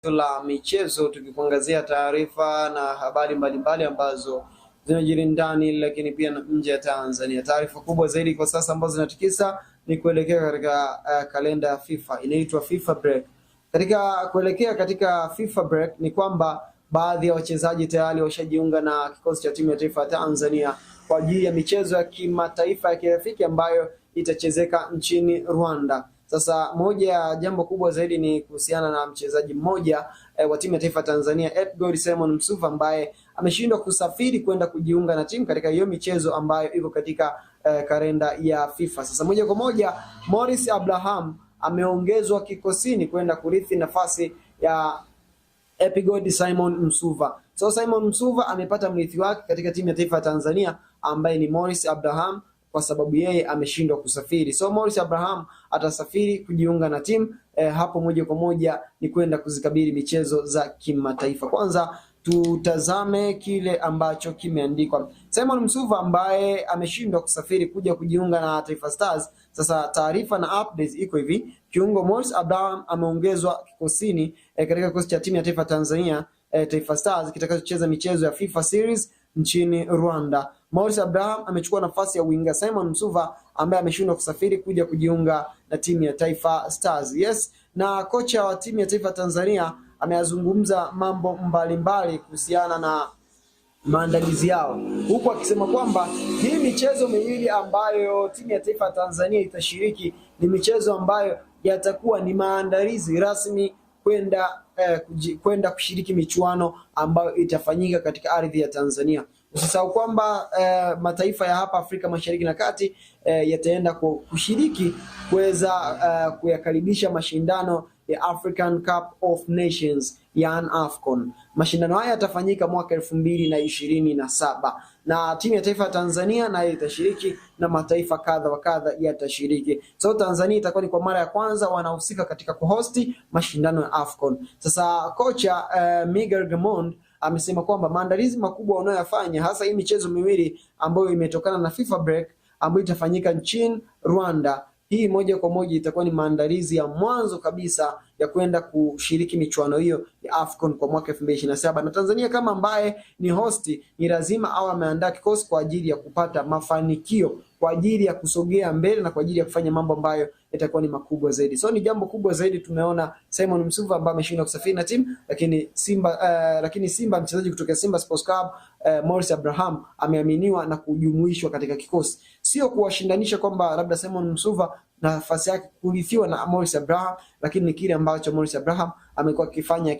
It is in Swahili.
La michezo tukikuangazia taarifa na habari mbalimbali ambazo zinajiri ndani lakini pia nje ya Tanzania. Taarifa kubwa zaidi kwa sasa ambazo zinatikisa ni kuelekea katika kalenda ya FIFA, inaitwa FIFA break. Katika kuelekea katika FIFA break ni kwamba baadhi ya wachezaji tayari washajiunga na kikosi cha timu ya taifa ya Tanzania kwa ajili ya michezo ya kimataifa ya kirafiki ambayo itachezeka nchini Rwanda. Sasa moja ya jambo kubwa zaidi ni kuhusiana na mchezaji mmoja wa timu ya taifa Tanzania, Edgar Simon Msuva, ambaye ameshindwa kusafiri kwenda kujiunga na timu katika hiyo michezo ambayo iko katika kalenda ya FIFA. Sasa moja kwa moja Morris Abraham ameongezwa kikosini kwenda kurithi nafasi ya Epigod Simon Msuva. So Simon Msuva amepata mrithi wake katika timu ya taifa ya Tanzania ambaye ni Morris Abraham, kwa sababu yeye ameshindwa kusafiri. So Morris Abraham atasafiri kujiunga na timu hapo moja kwa moja ni kwenda kuzikabili michezo za kimataifa. Kwanza tutazame kile ambacho kimeandikwa. Simon Msuva ambaye ameshindwa kusafiri kuja kujiunga na Taifa Stars. Sasa taarifa na updates iko hivi. Kiungo Morris Abraham ameongezwa kikosini katika kikosi cha timu ya taifa Tanzania Taifa Stars kitakachocheza michezo ya FIFA Series nchini Rwanda. Morris Abraham amechukua nafasi ya winga Simon Msuva ambaye ameshindwa kusafiri kuja kujiunga na timu ya Taifa Stars. Yes, na kocha wa timu ya taifa Tanzania ameyazungumza mambo mbalimbali kuhusiana na maandalizi yao, huku akisema kwamba hii michezo miwili ambayo timu ya taifa Tanzania itashiriki ni michezo ambayo yatakuwa ni maandalizi rasmi kwenda kushiriki michuano ambayo itafanyika katika ardhi ya Tanzania. Usisahau kwamba mataifa ya hapa Afrika Mashariki na Kati yataenda kushiriki kuweza kuyakaribisha mashindano ya African Cup of Nations, yani AFCON. Mashindano haya yatafanyika mwaka 2027 na timu ya taifa ya Tanzania nayo itashiriki na mataifa kadha wa kadha yatashiriki. So Tanzania itakuwa ni kwa mara ya kwanza wanahusika katika kuhosti mashindano ya AFCON. Sasa kocha Miguel Gamond amesema kwamba maandalizi makubwa wanayofanya hasa hii michezo miwili ambayo imetokana na FIFA break ambayo itafanyika nchini Rwanda, hii moja kwa moja itakuwa ni maandalizi ya mwanzo kabisa ya kwenda kushiriki michuano hiyo ya AFCON kwa mwaka 2027. Na Tanzania kama ambaye ni hosti ni lazima au ameandaa kikosi kwa ajili ya kupata mafanikio, kwa ajili ya kusogea mbele na kwa ajili ya kufanya mambo ambayo itakuwa ni makubwa zaidi. So ni jambo kubwa zaidi tumeona Simon Msuva ambaye ameshindwa kusafiri na timu, lakini Simba mchezaji kutoka Simba Sports Club Morris Abraham ameaminiwa na kujumuishwa katika kikosi. Sio kuwashindanisha kwamba labda Simon Msuva na nafasi yake kurithiwa na Morris Abraham, lakini ni kile ambacho Morris Abraham amekuwa akifanya